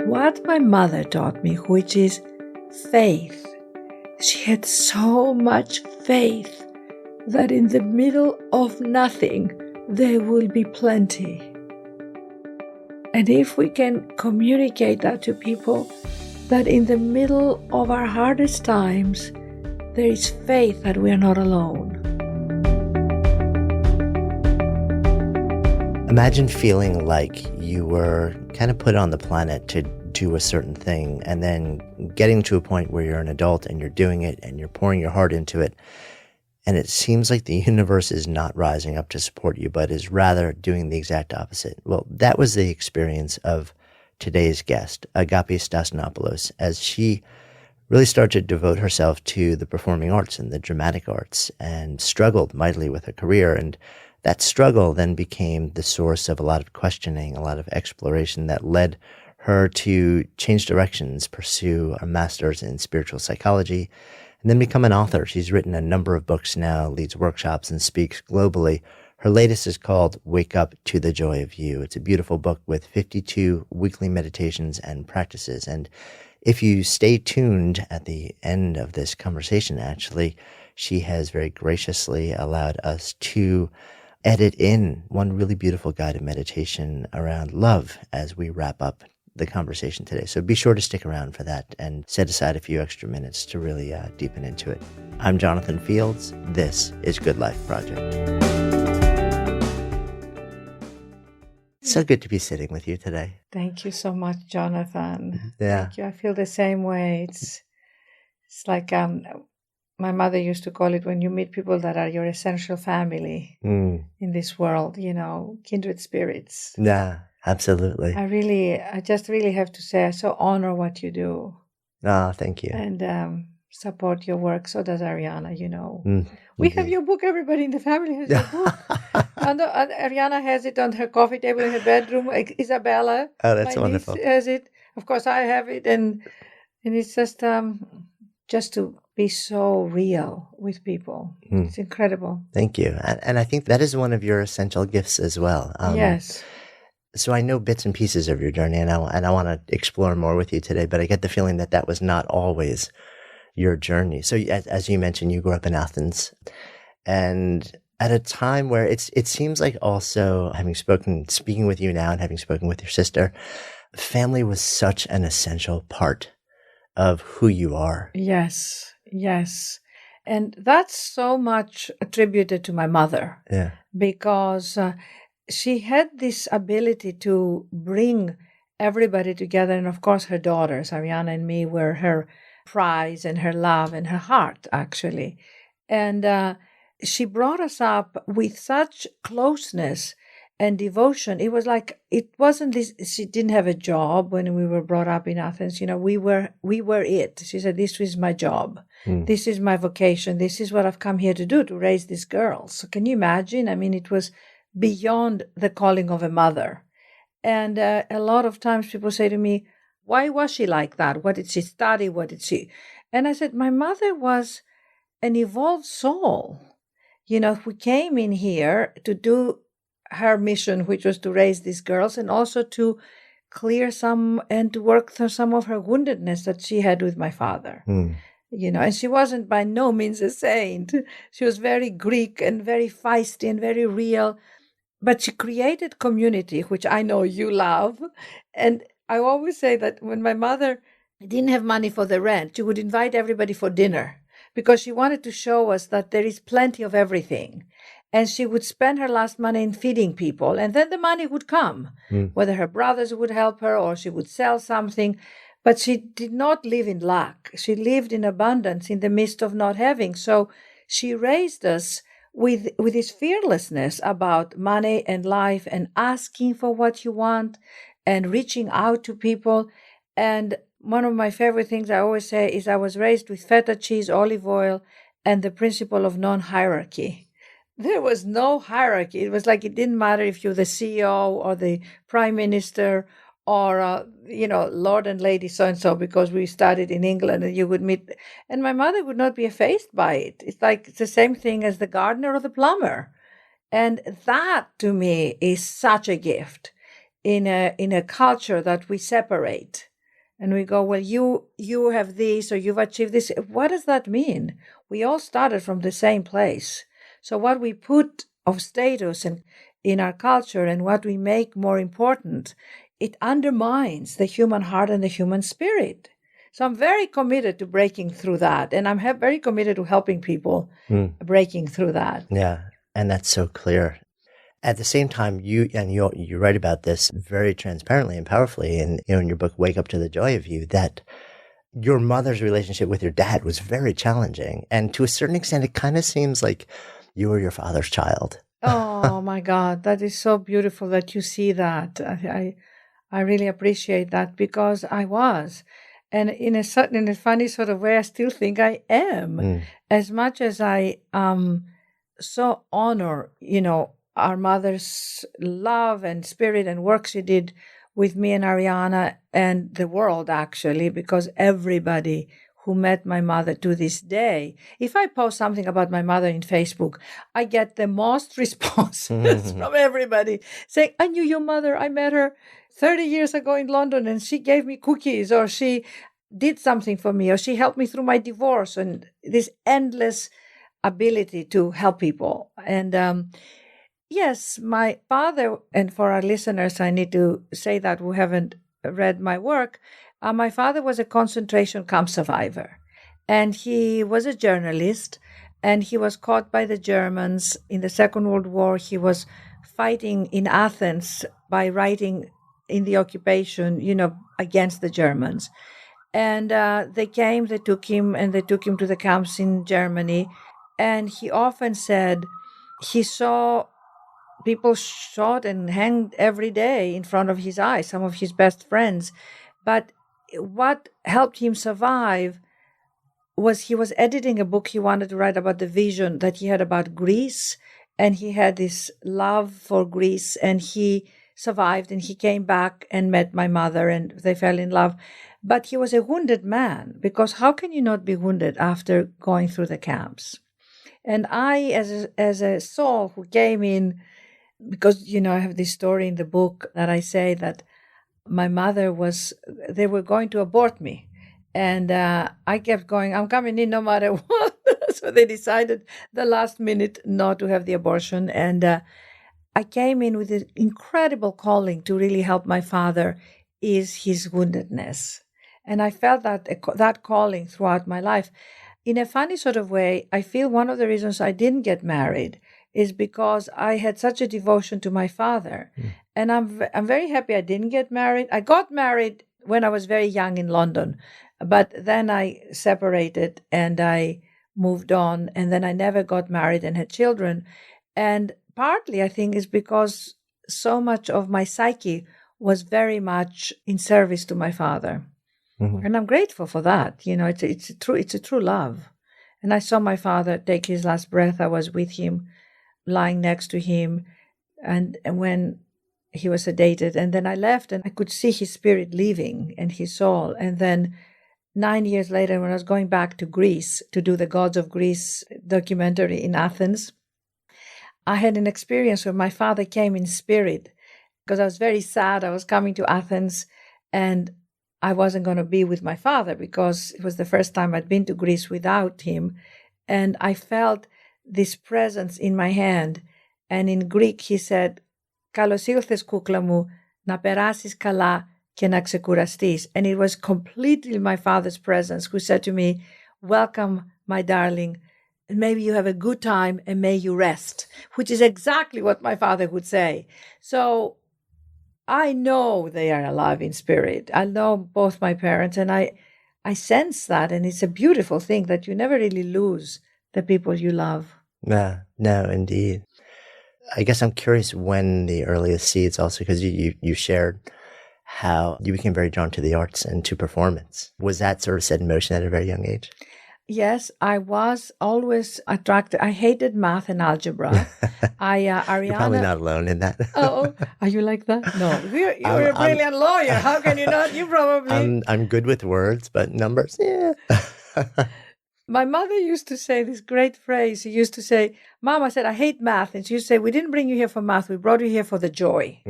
what my mother taught me, which is faith. She had so much faith that in the middle of nothing, there will be plenty. And if we can communicate that to people, that in the middle of our hardest times, there is faith that we are not alone. Imagine feeling like you were kind of put on the planet to do a certain thing, and then getting to a point where you're an adult and you're doing it and you're pouring your heart into it. And it seems like the universe is not rising up to support you, but is rather doing the exact opposite. Well, that was the experience of today's guest, Agapi Stassinopoulos, as she really started to devote herself to the performing arts and the dramatic arts and struggled mightily with her career. And that struggle then became the source of a lot of questioning, a lot of exploration that led her to change directions, pursue a master's in spiritual psychology, and then become an author. She's written a number of books now, leads workshops, and speaks globally. Her latest is called Wake Up to the Joy of You. It's a beautiful book with 52 weekly meditations and practices. And if you stay tuned at the end of this conversation, actually, she has very graciously allowed us to edit in one really beautiful guided meditation around love as we wrap up the conversation today. So be sure to stick around for that and set aside a few extra minutes to really deepen into it. I'm Jonathan Fields. This is Good Life Project. So good to be sitting with you today. Thank you so much, Jonathan. Yeah. Thank you. I feel the same way. It's like my mother used to call it when you meet people that are your essential family in this world, kindred spirits. Yeah, absolutely. I just really have to say, I so honor what you do. Oh, thank you. And support your work. So does Ariana, We have your book. Everybody in the family has your book. And Ariana has it on her coffee table in her bedroom. Isabella, oh, that's my wonderful. niece, has it. Of course, I have it. And it's just to be so real with people. It's incredible. Thank you. And I think that is one of your essential gifts as well. Yes. So I know bits and pieces of your journey, and I want to explore more with you today, but I get the feeling that was not always your journey. So as you mentioned, you grew up in Athens, and at a time where it seems like also speaking with you now and having spoken with your sister, family was such an essential part of who you are. Yes. And that's so much attributed to my mother. Yeah. Because she had this ability to bring everybody together. And of course, her daughters, Ariana and me, were her prize and her love and her heart, actually. And she brought us up with such closeness and devotion. It was like, it wasn't this, she didn't have a job when we were brought up in Athens. We were it. She said, this is my job. This is my vocation. This is what I've come here to do, to raise these girls. So can you imagine? I mean, it was beyond the calling of a mother. And a lot of times people say to me, why was she like that? What did she study? What did she? And I said, my mother was an evolved soul. We came in here to do her mission, which was to raise these girls and also to clear some and to work through some of her woundedness that she had with my father. And she wasn't by no means a saint. She was very Greek and very feisty and very real. But she created community, which I know you love. And I always say that when my mother didn't have money for the rent, she would invite everybody for dinner because she wanted to show us that there is plenty of everything. And she would spend her last money in feeding people. And then the money would come, whether her brothers would help her or she would sell something. But she did not live in lack. She lived in abundance in the midst of not having. So she raised us with this fearlessness about money and life and asking for what you want and reaching out to people. And one of my favorite things I always say is I was raised with feta cheese, olive oil, and the principle of non-hierarchy. There was no hierarchy. It was like it didn't matter if you're the CEO or the prime minister or, Lord and Lady so-and-so, because we studied in England and you would meet. And my mother would not be fazed by it. It's like it's the same thing as the gardener or the plumber. And that, to me, is such a gift in a culture that we separate. And we go, well, you have this or you've achieved this. What does that mean? We all started from the same place. So what we put of status and in our culture and what we make more important, it undermines the human heart and the human spirit. So I'm very committed to breaking through that. And I'm very committed to helping people breaking through that. Yeah. And that's so clear. At the same time, you write about this very transparently and powerfully in your book, Wake Up to the Joy of You, that your mother's relationship with your dad was very challenging. And to a certain extent, it kind of seems like you were your father's child. Oh my God, that is so beautiful that you see that. I really appreciate that because I was. And in a funny sort of way, I still think I am. As much as I so honor, our mother's love and spirit and work she did with me and Ariana and the world, actually, because everybody who met my mother to this day, if I post something about my mother in Facebook, I get the most responses from everybody saying, I knew your mother. I met her 30 years ago in London and she gave me cookies, or she did something for me, or she helped me through my divorce, and this endless ability to help people. And yes, my father, and for our listeners, I need to say that who haven't read my work, my father was a concentration camp survivor, and he was a journalist, and he was caught by the Germans in the Second World War. He was fighting in Athens by writing in the occupation, against the Germans. And they took him to the camps in Germany. And he often said he saw people shot and hanged every day in front of his eyes, some of his best friends. But what helped him survive was he was editing a book he wanted to write about the vision that he had about Greece. And he had this love for Greece, and he survived, and he came back and met my mother, and they fell in love. But he was a wounded man, because how can you not be wounded after going through the camps? And I, as a soul who came in, because, I have this story in the book that I say that my mother they were going to abort me. And I kept going, I'm coming in no matter what. So they decided the last minute not to have the abortion. And I came in with an incredible calling to really help my father is his woundedness. And I felt that calling throughout my life. In a funny sort of way, I feel one of the reasons I didn't get married is because I had such a devotion to my father. And I'm very happy I didn't get married. I got married when I was very young in London, but then I separated and I moved on, and then I never got married and had children. And partly, I think, is because so much of my psyche was very much in service to my father. And I'm grateful for that. It's a true love. And I saw my father take his last breath. I was with him, lying next to him, and when he was sedated. And then I left, and I could see his spirit leaving and his soul. And then 9 years later, when I was going back to Greece to do the Gods of Greece documentary in Athens, I had an experience where my father came in spirit, because I was very sad. I was coming to Athens, and I wasn't going to be with my father because it was the first time I'd been to Greece without him. And I felt this presence in my hand. And in Greek, he said, "Καλώς ήλθες, κούκλα μου, να περάσεις καλά και να ξεκουραστείς." And it was completely my father's presence who said to me, "Welcome, my darling. And maybe you have a good time and may you rest," which is exactly what my father would say. So I know they are alive in spirit. I know both my parents, and I sense that. And it's a beautiful thing that you never really lose the people you love. Yeah, no, indeed. I guess I'm curious when the earliest seeds, also because you shared how you became very drawn to the arts and to performance. Was that sort of set in motion at a very young age? Yes, I was always attracted. I hated math and algebra. Ariana, You're probably not alone in that. Oh, are you like that? No, you're a brilliant lawyer. How can you not? You probably. I'm good with words, but numbers, yeah. My mother used to say this great phrase. She used to say, Mom, I said, I hate math. And she used to say, we didn't bring you here for math. We brought you here for the joy.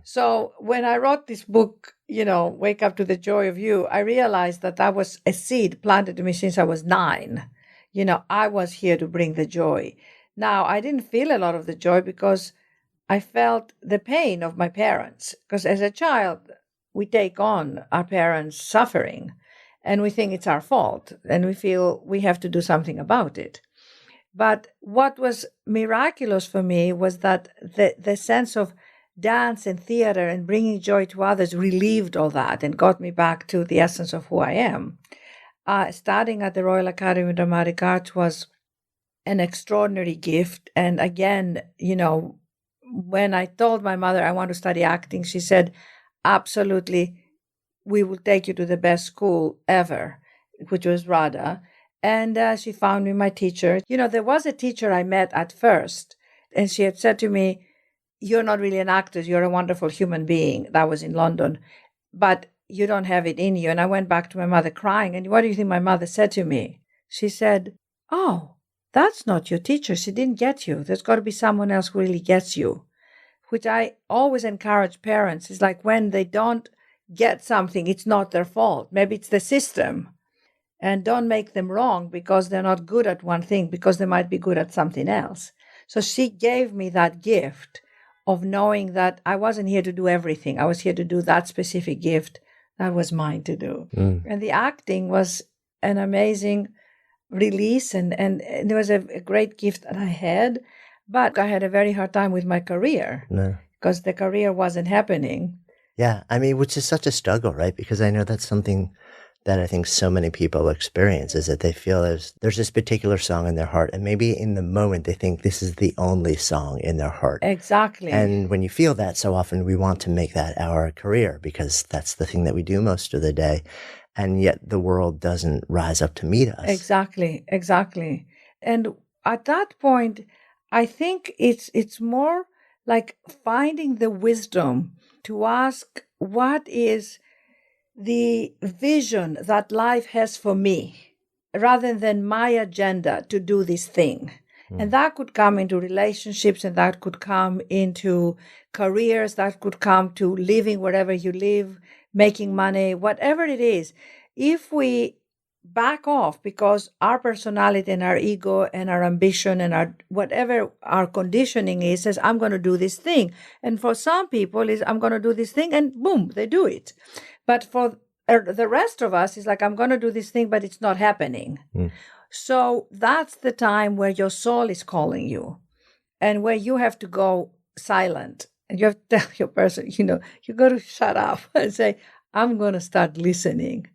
So when I wrote this book, Wake Up to the Joy of You, I realized that that was a seed planted in me since I was 9. I was here to bring the joy. Now, I didn't feel a lot of the joy because I felt the pain of my parents. Because as a child, we take on our parents' suffering and we think it's our fault and we feel we have to do something about it. But what was miraculous for me was that the sense of dance and theater and bringing joy to others relieved all that and got me back to the essence of who I am. Studying at the Royal Academy of Dramatic Arts was an extraordinary gift. And again, when I told my mother I want to study acting, she said, absolutely, we will take you to the best school ever, which was RADA. And she found me my teacher. There was a teacher I met at first, and she had said to me, you're not really an actor, you're a wonderful human being. That was in London. But you don't have it in you. And I went back to my mother crying. And what do you think my mother said to me? She said, oh, that's not your teacher. She didn't get you. There's got to be someone else who really gets you, which I always encourage parents. It's like when they don't get something, it's not their fault. Maybe it's the system. And don't make them wrong because they're not good at one thing, because they might be good at something else. So she gave me that gift of knowing that I wasn't here to do everything. I was here to do that specific gift that was mine to do. And the acting was an amazing release, and there was a great gift that I had. But I had a very hard time with my career because the career wasn't happening. Yeah, I mean, which is such a struggle, right? Because I know that's something that I think so many people experience, is that they feel there's this particular song in their heart, and maybe in the moment they think this is the only song in their heart. Exactly. And when you feel that, so often we want to make that our career because that's the thing that we do most of the day. And yet the world doesn't rise up to meet us. Exactly. And at that point, I think it's more like finding the wisdom to ask, what is the vision that life has for me, rather than my agenda to do this thing. And that could come into relationships, and that could come into careers, that could come to living wherever you live, making money, whatever it is. If we back off because our personality and our ego and our ambition and our whatever our conditioning is says, I'm going to do this thing. And for some people is, I'm going to do this thing, and boom, they do it. But for the rest of us, it's like, I'm going to do this thing, but it's not happening. So that's the time where your soul is calling you and where you have to go silent. And you have to tell your person, you got to shut up and say, I'm going to start listening.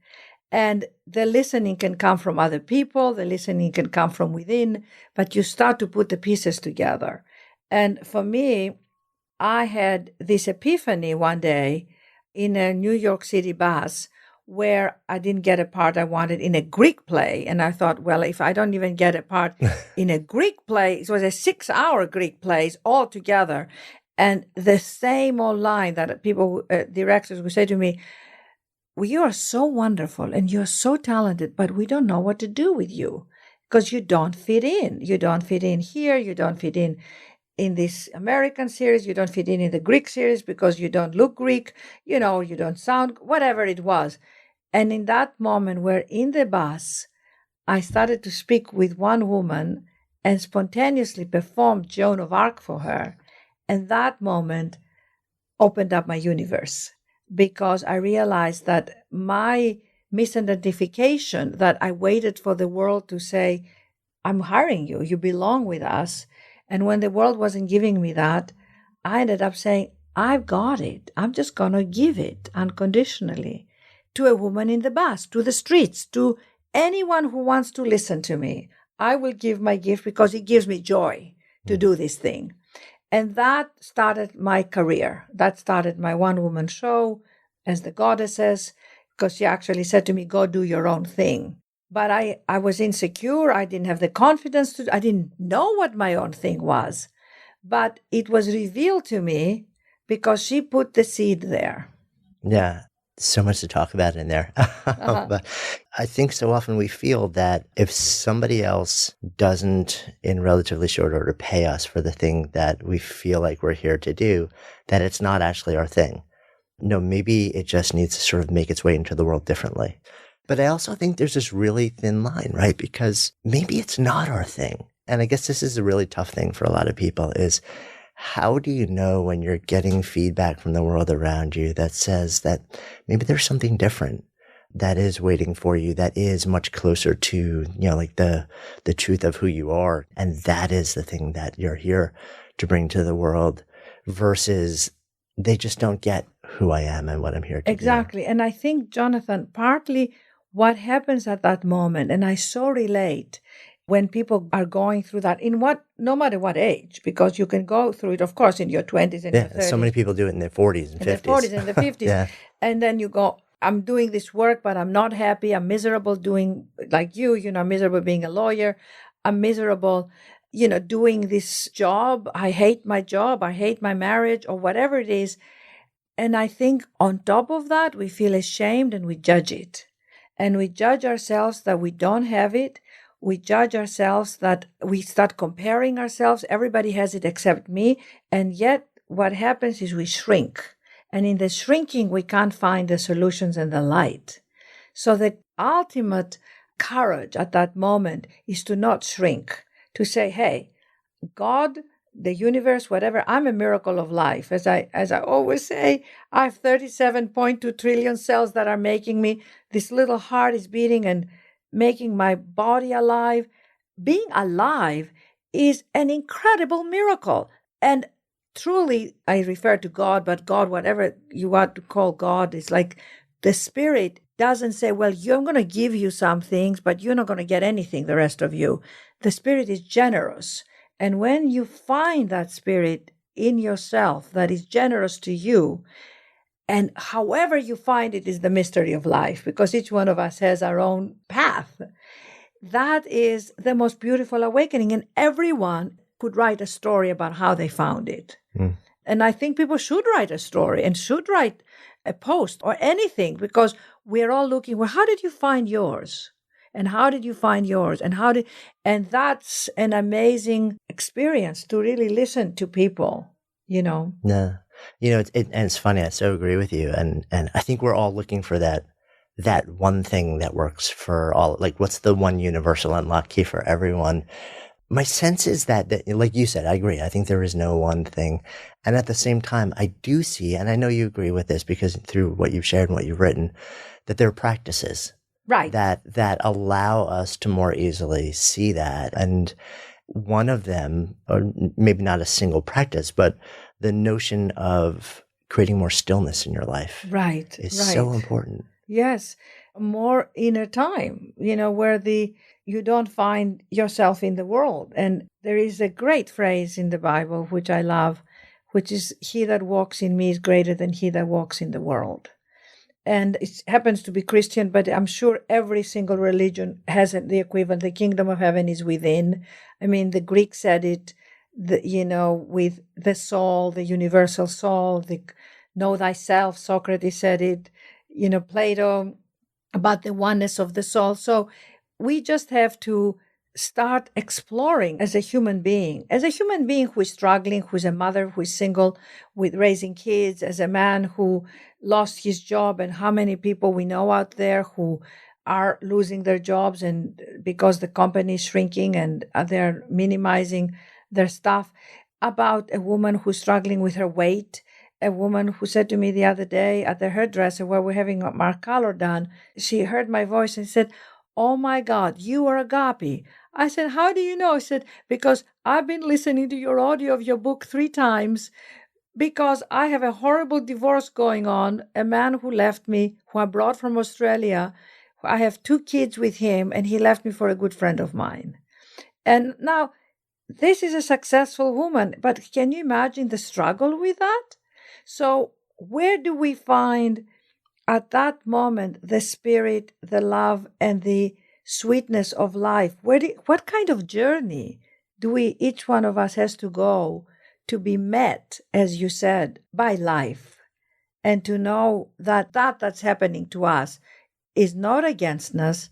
And the listening can come from other people. The listening can come from within, but you start to put the pieces together. And for me, I had this epiphany one day in a New York City bus where I didn't get a part I wanted in a Greek play. And I thought, well, if I don't even get a part in a Greek play, it was a 6-hour Greek play all together. And the same old line that people, directors would say to me, well, you are so wonderful and you're so talented, but we don't know what to do with you because you don't fit in. You don't fit in here. You don't fit in this American series. You don't fit in the Greek series because you don't look Greek. You don't sound, whatever it was. And in that moment where in the bus, I started to speak with one woman and spontaneously performed Joan of Arc for her. And that moment opened up my universe, because I realized that my misidentification, that I waited for the world to say, I'm hiring you, you belong with us. And when the world wasn't giving me that, I ended up saying, I've got it. I'm just going to give it unconditionally to a woman in the bus, to the streets, to anyone who wants to listen to me. I will give my gift because it gives me joy to do this thing. And that started my career. That started my one-woman show as the Goddesses, because she actually said to me, go do your own thing. But I was insecure. I didn't have the confidence I didn't know what my own thing was. But it was revealed to me because she put the seed there. Yeah. So much to talk about in there. Uh-huh. But I think so often we feel that if somebody else doesn't, in relatively short order, pay us for the thing that we feel like we're here to do, that it's not actually our thing. No, maybe it just needs to sort of make its way into the world differently. But I also think there's this really thin line, right? Because maybe it's not our thing. And I guess this is a really tough thing for a lot of people is how do you know when you're getting feedback from the world around you that says that maybe there's something different that is waiting for you, that is much closer to, like the truth of who you are. And that is the thing that you're here to bring to the world versus they just don't get who I am and what I'm here to do. Exactly. And I think, Jonathan, partly what happens at that moment, and I so relate when people are going through that no matter what age, because you can go through it, of course, in your 20s and your 30s. So many people do it in their 40s and 50s. In their 40s and the 50s. Yeah. And then you go, I'm doing this work, but I'm not happy. I'm miserable doing, like I'm miserable being a lawyer. I'm miserable, doing this job. I hate my job. I hate my marriage or whatever it is. And I think on top of that, we feel ashamed and we judge it. And we judge ourselves that we don't have it. We judge ourselves that we start comparing ourselves. Everybody has it except me. And yet what happens is we shrink. And in the shrinking, we can't find the solutions and the light. So the ultimate courage at that moment is to not shrink, to say, hey, God, the universe, whatever, I'm a miracle of life. As I always say, I have 37.2 trillion cells that are making me, this little heart is beating and making my body alive. Being alive is an incredible miracle. And truly, I refer to God, but God, whatever you want to call God, is like the spirit doesn't say, well, I'm going to give you some things, but you're not going to get anything, the rest of you. The spirit is generous. And when you find that spirit in yourself that is generous to you, and however you find it is the mystery of life, because each one of us has our own path, that is the most beautiful awakening. And everyone could write a story about how they found it. Mm. And I think people should write a story and should write a post or anything, because we're all looking, well, how did you find yours? And how did you find yours? And that's an amazing experience to really listen to people, Yeah. And it's funny. I so agree with you. And I think we're all looking for that one thing that works for all. Like, what's the one universal unlock key for everyone? My sense is that, like you said, I agree. I think there is no one thing. And at the same time, I do see, and I know you agree with this because through what you've shared and what you've written, that there are practices. Right. That allow us to more easily see that. And one of them, or maybe not a single practice, but the notion of creating more stillness in your life. Right. Is so important. Yes. More inner time, where you don't find yourself in the world. And there is a great phrase in the Bible, which I love, which is, he that walks in me is greater than he that walks in the world. And it happens to be Christian, but I'm sure every single religion has the equivalent. The kingdom of heaven is within. I mean, the Greeks said it, with the soul, the universal soul, know thyself. Socrates said it, Plato, about the oneness of the soul. So we just have to start exploring as a human being who is struggling, who's a mother, who is single with raising kids, as a man who lost his job, and how many people we know out there who are losing their jobs and because the company is shrinking and they're minimizing their stuff. About a woman who's struggling with her weight, a woman who said to me the other day at the hairdresser where we're having our color done, she heard my voice and said, "Oh my God, you are Agapi." I said, "How do you know?" She said, "Because I've been listening to your audio of your book 3 times, because I have a horrible divorce going on, a man who left me, who I brought from Australia. I have 2 kids with him, and he left me for a good friend of mine. And now this is a successful woman, but can you imagine the struggle with that?" So where do we find at that moment the spirit, the love, and the sweetness of life? What kind of journey do each one of us has to go to be met, as you said, by life? and to know that that's happening to us is not against us,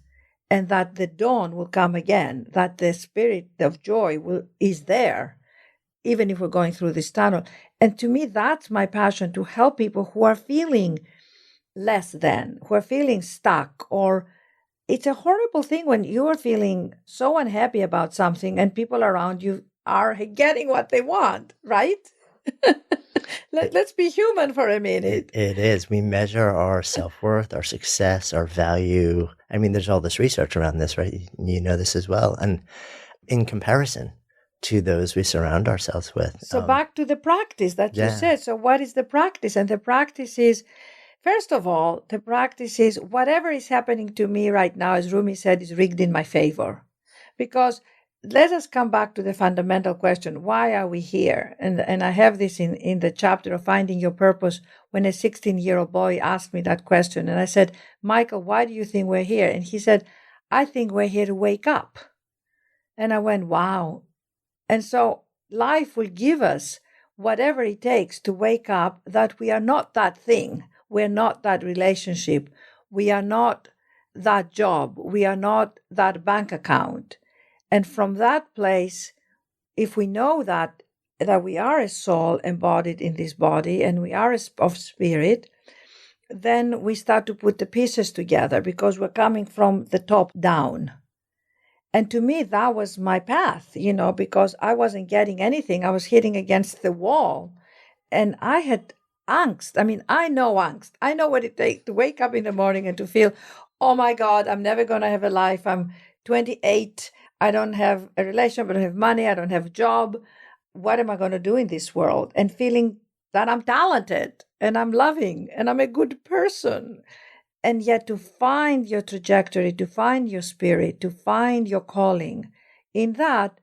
and that the dawn will come again, that the spirit of joy is there, even if we're going through this tunnel. And to me, that's my passion, to help people who are feeling less than, who are feeling stuck. Or it's a horrible thing when you are feeling so unhappy about something and people around you are getting what they want, right? Let's be human for a minute. It is. We measure our self-worth, our success, our value. I mean, there's all this research around this, right? You know this as well. And in comparison to those we surround ourselves with. So back to the practice that you said. So what is the practice? And the practice is, first of all, the practice is whatever is happening to me right now, as Rumi said, is rigged in my favor. Because let us come back to the fundamental question, why are we here? And I have this in the chapter of Finding Your Purpose, when a 16-year-old boy asked me that question. And I said, Michael, why do you think we're here? And he said, I think we're here to wake up. And I went, wow. And so life will give us whatever it takes to wake up, that we are not that thing. We're not that relationship. We are not that job. We are not that bank account. And from that place, if we know that we are a soul embodied in this body and we are of spirit, then we start to put the pieces together, because we're coming from the top down. And to me, that was my path, because I wasn't getting anything. I was hitting against the wall. And I had angst. I mean, I know angst. I know what it takes to wake up in the morning and to feel, oh my God, I'm never going to have a life. I'm 28. I don't have a relationship. I don't have money. I don't have a job. What am I going to do in this world? And feeling that I'm talented and I'm loving and I'm a good person. And yet to find your trajectory, to find your spirit, to find your calling, in that,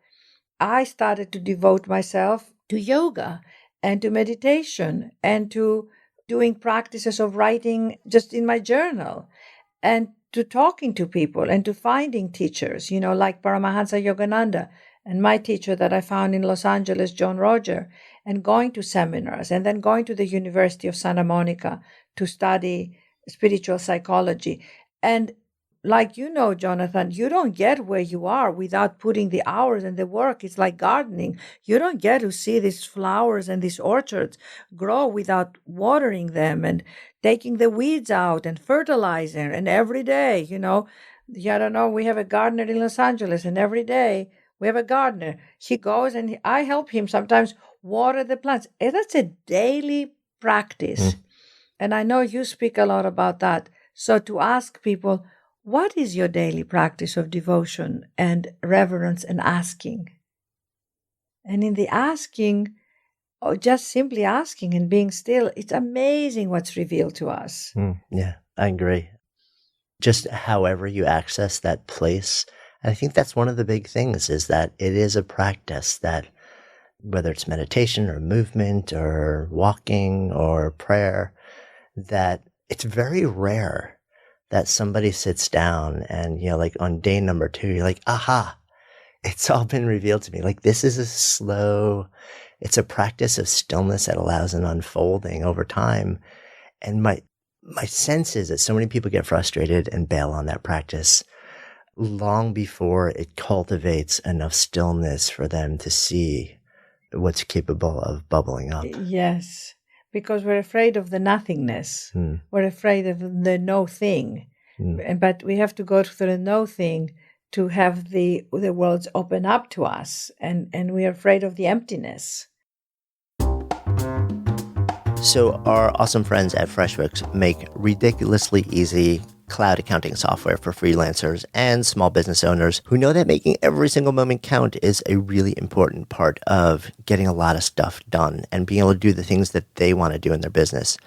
I started to devote myself to yoga and to meditation and to doing practices of writing just in my journal, and to talking to people and to finding teachers, like Paramahansa Yogananda and my teacher that I found in Los Angeles, John Roger, and going to seminars, and then going to the University of Santa Monica to study spiritual psychology. And like Jonathan, you don't get where you are without putting the hours and the work. It's like gardening. You don't get to see these flowers and these orchards grow without watering them and taking the weeds out and fertilizing. And every day, I don't know, we have a gardener in Los Angeles, and every day we have a gardener. He goes and I help him sometimes water the plants. And that's a daily practice. And I know you speak a lot about that. So to ask people, what is your daily practice of devotion and reverence and asking? And in the asking, or just simply asking and being still, it's amazing what's revealed to us. Yeah, I agree. Just however you access that place, I think that's one of the big things, is that it is a practice that, whether it's meditation or movement or walking or prayer, that it's very rare that somebody sits down and, like on day number 2, you're like, aha, it's all been revealed to me. Like, this is it's a practice of stillness that allows an unfolding over time. And my sense is that so many people get frustrated and bail on that practice long before it cultivates enough stillness for them to see what's capable of bubbling up. Yes. Because we're afraid of the nothingness. We're afraid of the no thing. But we have to go through the no thing to have the worlds open up to us. And we're afraid of the emptiness. So our awesome friends at FreshBooks make ridiculously easy cloud accounting software for freelancers and small business owners who know that making every single moment count is a really important part of getting a lot of stuff done and being able to do the things that they want to do in their business.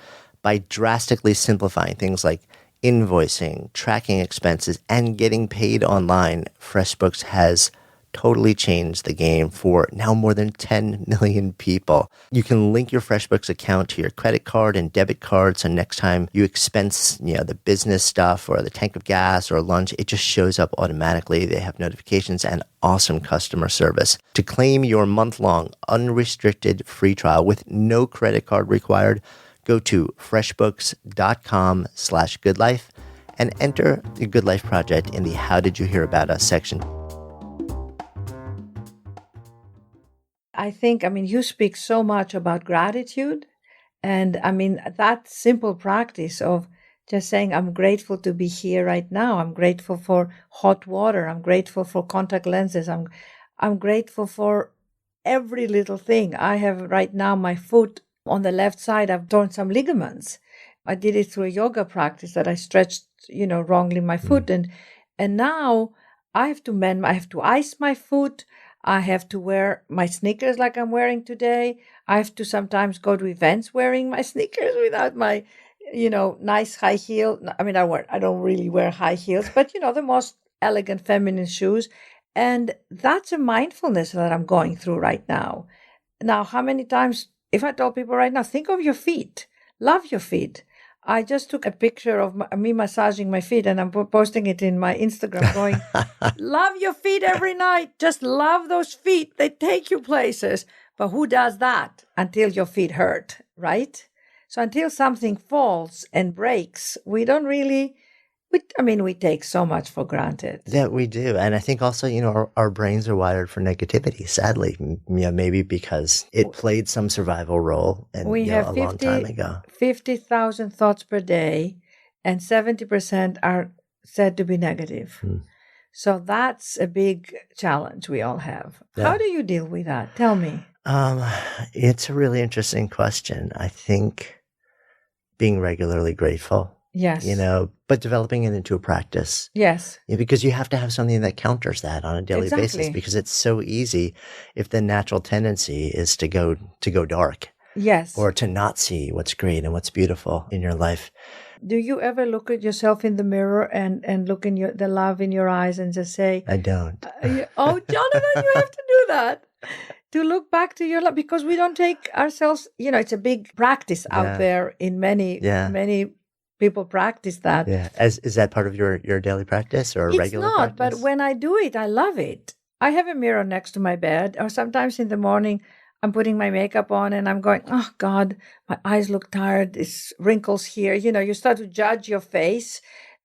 By drastically simplifying things like invoicing, tracking expenses, and getting paid online, FreshBooks has totally changed the game for now more than 10 million people. You can link your FreshBooks account to your credit card and debit card, so next time you expense, the business stuff or the tank of gas or lunch, it just shows up automatically. They have notifications and awesome customer service. To claim your month-long unrestricted free trial with no credit card required, go to freshbooks.com/goodlife and enter the Good Life Project in the How Did You Hear About Us section. I think, you speak so much about gratitude. And that simple practice of just saying, I'm grateful to be here right now. I'm grateful for hot water. I'm grateful for contact lenses. I'm grateful for every little thing. I have right now my foot on the left side. I've torn some ligaments. I did it through a yoga practice that I stretched, wrongly my foot. And now I have to ice my foot. I have to wear my sneakers like I'm wearing today. I have to sometimes go to events wearing my sneakers without my, nice high heel. I don't really wear high heels, but the most elegant feminine shoes. And that's a mindfulness that I'm going through right now. Now, how many times, if I told people right now, think of your feet, love your feet. I just took a picture of me massaging my feet and I'm posting it in my Instagram going, love your feet every night. Just love those feet. They take you places. But who does that until your feet hurt, right? So until something falls and breaks, we don't really, we take so much for granted. Yeah, we do. And I think also, our brains are wired for negativity, sadly. Maybe because it played some survival role a long time ago. 50,000 thoughts per day, and 70% are said to be negative. So that's a big challenge we all have. Yeah. How do you deal with that? Tell me. It's a really interesting question. I think being regularly grateful. Yes. But developing it into a practice. Yes. Because you have to have something that counters that on a daily basis, because it's so easy if the natural tendency is to go dark. Yes. Or to not see what's great and what's beautiful in your life. Do you ever look at yourself in the mirror and look in the love in your eyes and just say, I don't. Oh, Jonathan, you have to do that. To look back to your life, because we don't take ourselves, it's a big practice out there in many people practice that. Yeah. Is that part of your daily practice or regular practice? It's not, but when I do it, I love it. I have a mirror next to my bed, or sometimes in the morning, I'm putting my makeup on and I'm going, oh God, my eyes look tired. There's wrinkles here. You start to judge your face.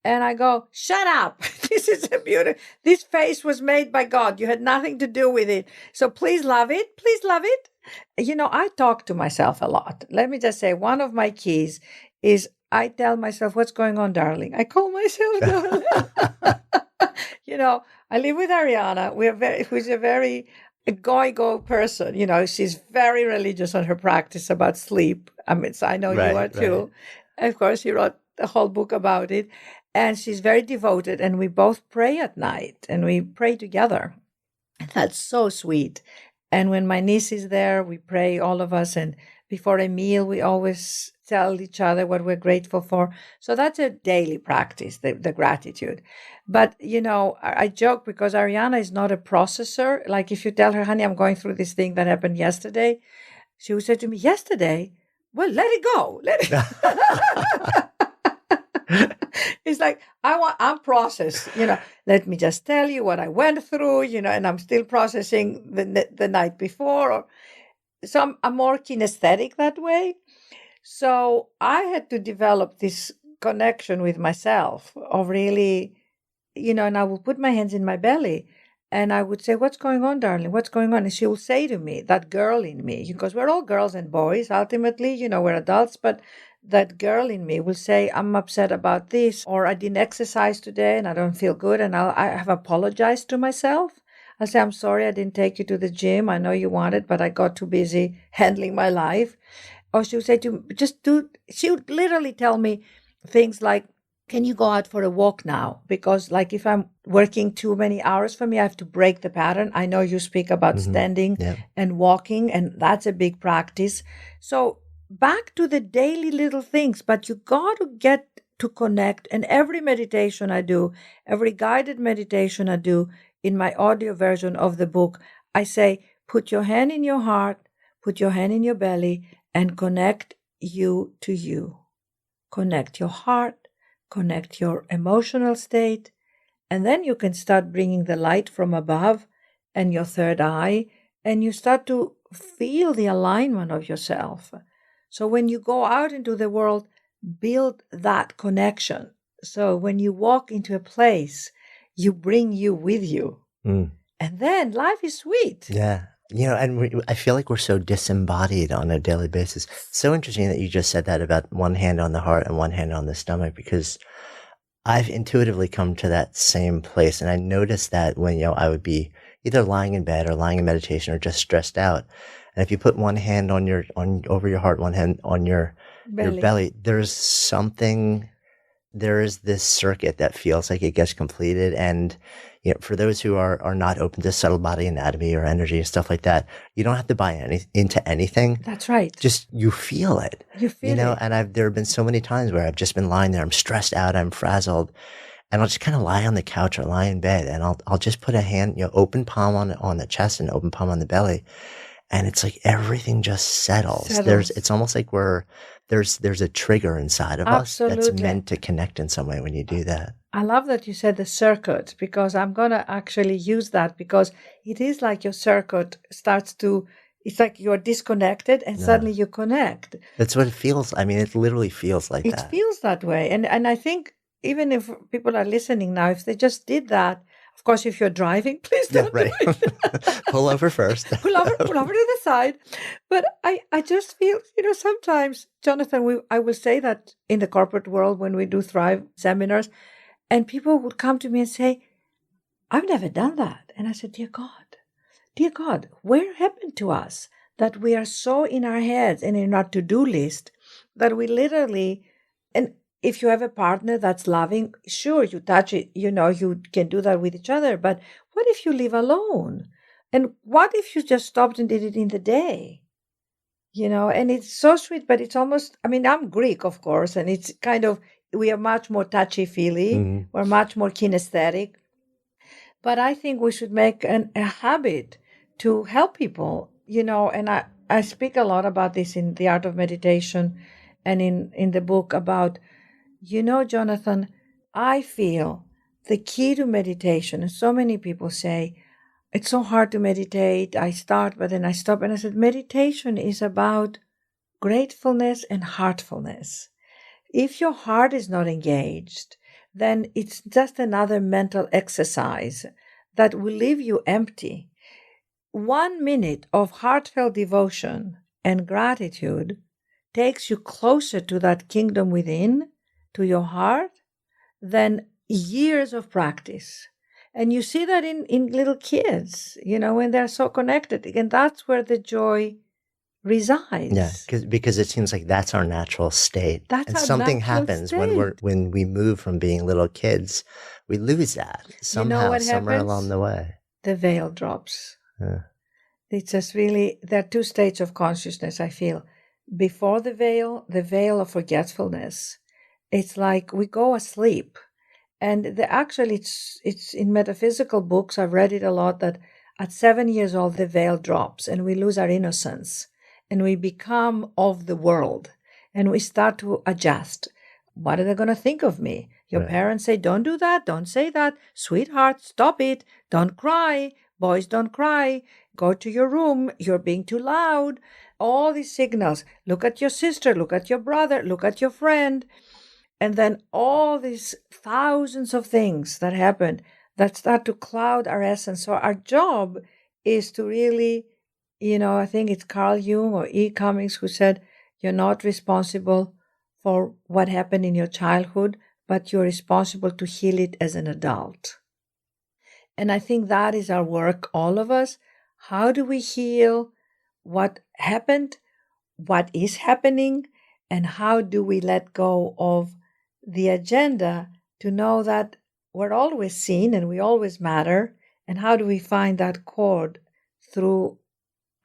And I go, shut up. This is a beauty. This face was made by God. You had nothing to do with it. So please love it. Please love it. I talk to myself a lot. Let me just say, one of my keys is I tell myself, what's going on, darling? I call myself darling. I live with Ariana, who's a very go person. She's very religious on her practice about sleep. So I know you are too. Right. Of course, you wrote the whole book about it. And she's very devoted, and we both pray at night, and we pray together. And that's so sweet. And when my niece is there, we pray, all of us. And before a meal, we always tell each other what we're grateful for. So that's a daily practice, the gratitude. But, I joke because Ariana is not a processor. Like if you tell her, honey, I'm going through this thing that happened yesterday, she would say to me, yesterday? Well, let it go. It's like, I'm processed, let me just tell you what I went through, and I'm still processing the night before. So I'm more kinesthetic that way. So I had to develop this connection with myself of really, and I would put my hands in my belly and I would say, what's going on, darling? What's going on? And she will say to me, that girl in me, because we're all girls and boys, ultimately, we're adults, but that girl in me will say, I'm upset about this, or I didn't exercise today and I don't feel good. And I have apologized to myself. I'll say, I'm sorry, I didn't take you to the gym. I know you wanted, but I got too busy handling my life. Or she would say to me, she would literally tell me things like, can you go out for a walk now? Because like if I'm working too many hours for me, I have to break the pattern. I know you speak about standing and walking, and that's a big practice. So back to the daily little things, but you got to get to connect. And every meditation I do, every guided meditation I do in my audio version of the book, I say, put your hand in your heart, put your hand in your belly, and connect you to you. Connect your heart, connect your emotional state, and then you can start bringing the light from above and your third eye, and you start to feel the alignment of yourself. So when you go out into the world, build that connection. So when you walk into a place, you bring you with you. Mm. And then life is sweet. Yeah. And I feel like we're so disembodied on a daily basis. So interesting that you just said that about one hand on the heart and one hand on the stomach, because I've intuitively come to that same place. And I noticed that when, I would be either lying in bed or lying in meditation or just stressed out. And if you put one hand over your heart, one hand on your belly, there is this circuit that feels like it gets completed. And, for those who are not open to subtle body anatomy or energy and stuff like that, you don't have to buy into anything. That's right. Just you feel it. You feel it. And there have been so many times where I've just been lying there, I'm stressed out, I'm frazzled, and I'll just kind of lie on the couch or lie in bed, and I'll just put a hand, open palm on the chest and open palm on the belly, and it's like everything just settles. It's almost like there's a trigger inside of us that's meant to connect in some way when you do that. I love that you said the circuit, because I'm going to actually use that, because it is like your circuit it's like you're disconnected and suddenly you connect. That's what it feels. I mean, it literally feels like that. It feels that way. And I think even if people are listening now, if they just did that, of course, if you're driving, please don't do it. Pull over first. pull over to the side. But I just feel, sometimes, Jonathan, I will say that in the corporate world when we do Thrive seminars, and people would come to me and say, I've never done that. And I said, dear God, where happened to us that we are so in our heads and in our to-do list that we literally, and if you have a partner that's loving, sure, you touch it, you can do that with each other. But what if you live alone? And what if you just stopped and did it in the day? And it's so sweet, but it's almost, I'm Greek, of course, and it's kind of, we are much more touchy-feely. Mm-hmm. We're much more kinesthetic. But I think we should make a habit to help people, and I speak a lot about this in The Art of Meditation and in the book about, Jonathan, I feel the key to meditation, and so many people say, it's so hard to meditate. I start, but then I stop. And I said, meditation is about gratefulness and heartfulness. If your heart is not engaged, then it's just another mental exercise that will leave you empty. 1 minute of heartfelt devotion and gratitude takes you closer to that kingdom within, to your heart, than years of practice. And you see that in little kids, when they're so connected. And that's where the joy resides. Yeah, because it seems like that's our natural state. And something happens when we move from being little kids. We lose that somehow, somewhere along the way. The veil drops. Yeah. It's just really, there are two states of consciousness, I feel. Before the veil of forgetfulness, it's like we go asleep. And actually, it's in metaphysical books, I've read it a lot, that at 7 years old, the veil drops and we lose our innocence. And we become of the world, and we start to adjust. What are they going to think of me? Your parents say, don't do that, don't say that. Sweetheart, stop it. Don't cry. Boys, don't cry. Go to your room. You're being too loud. All these signals. Look at your sister. Look at your brother. Look at your friend. And then all these thousands of things that happen that start to cloud our essence. So our job is to really, I think it's Carl Jung or E. Cummings who said, you're not responsible for what happened in your childhood, but you're responsible to heal it as an adult. And I think that is our work, all of us. How do we heal what happened, what is happening, and how do we let go of the agenda to know that we're always seen and we always matter? And how do we find that chord through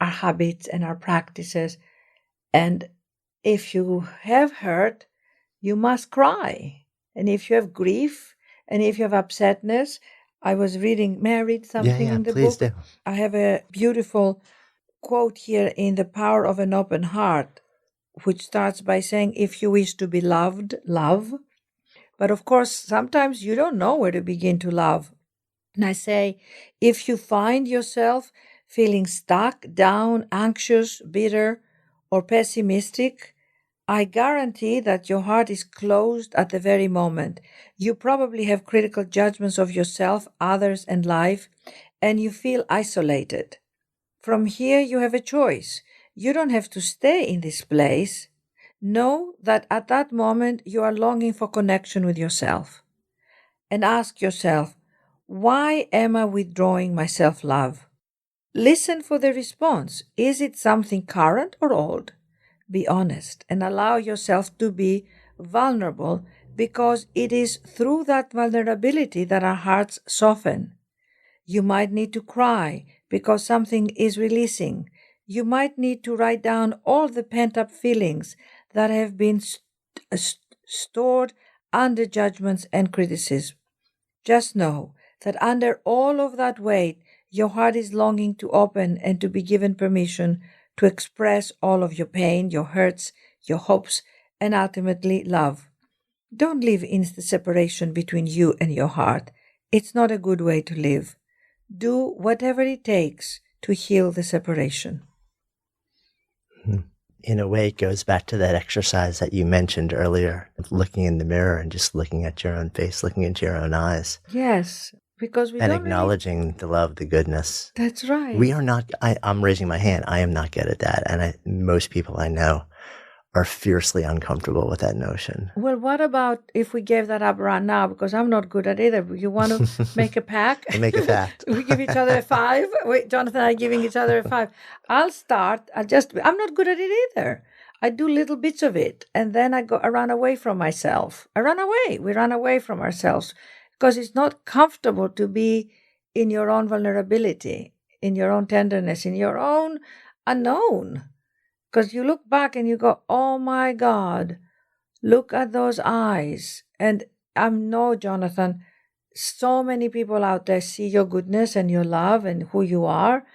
our habits and our practices? And if you have hurt, you must cry. And if you have grief, and if you have upsetness, I was reading, may I read something in the book? Do. I have a beautiful quote here in The Power of an Open Heart, which starts by saying, if you wish to be loved, love. But of course, sometimes you don't know where to begin to love. And I say, if you find yourself feeling stuck, down, anxious, bitter, or pessimistic, I guarantee that your heart is closed at the very moment. You probably have critical judgments of yourself, others, and life, and you feel isolated. From here, you have a choice. You don't have to stay in this place. Know that at that moment, you are longing for connection with yourself. And ask yourself, why am I withdrawing my self-love? Listen for the response. Is it something current or old? Be honest and allow yourself to be vulnerable, because it is through that vulnerability that our hearts soften. You might need to cry because something is releasing. You might need to write down all the pent-up feelings that have been stored under judgments and criticism. Just know that under all of that weight, your heart is longing to open and to be given permission to express all of your pain, your hurts, your hopes, and ultimately love. Don't live in the separation between you and your heart. It's not a good way to live. Do whatever it takes to heal the separation. In a way, it goes back to that exercise that you mentioned earlier, of looking in the mirror and just looking at your own face, looking into your own eyes. Yes, because we and don't acknowledging the love, the goodness. That's right. We are not, I'm raising my hand. I am not good at that. And most people I know are fiercely uncomfortable with that notion. Well, what about if we gave that up right now? Because I'm not good at either. You want to make a pact? Make a pact. We give each other a 5. Wait, Jonathan and I giving each other a 5. I'll start. I'm not good at it either. I do little bits of it. And then I run away from myself. I run away. We run away from ourselves because it's not comfortable to be in your own vulnerability, in your own tenderness, in your own unknown. Because you look back and you go, oh my God, look at those eyes. And I know, Jonathan, so many people out there see your goodness and your love and who you are.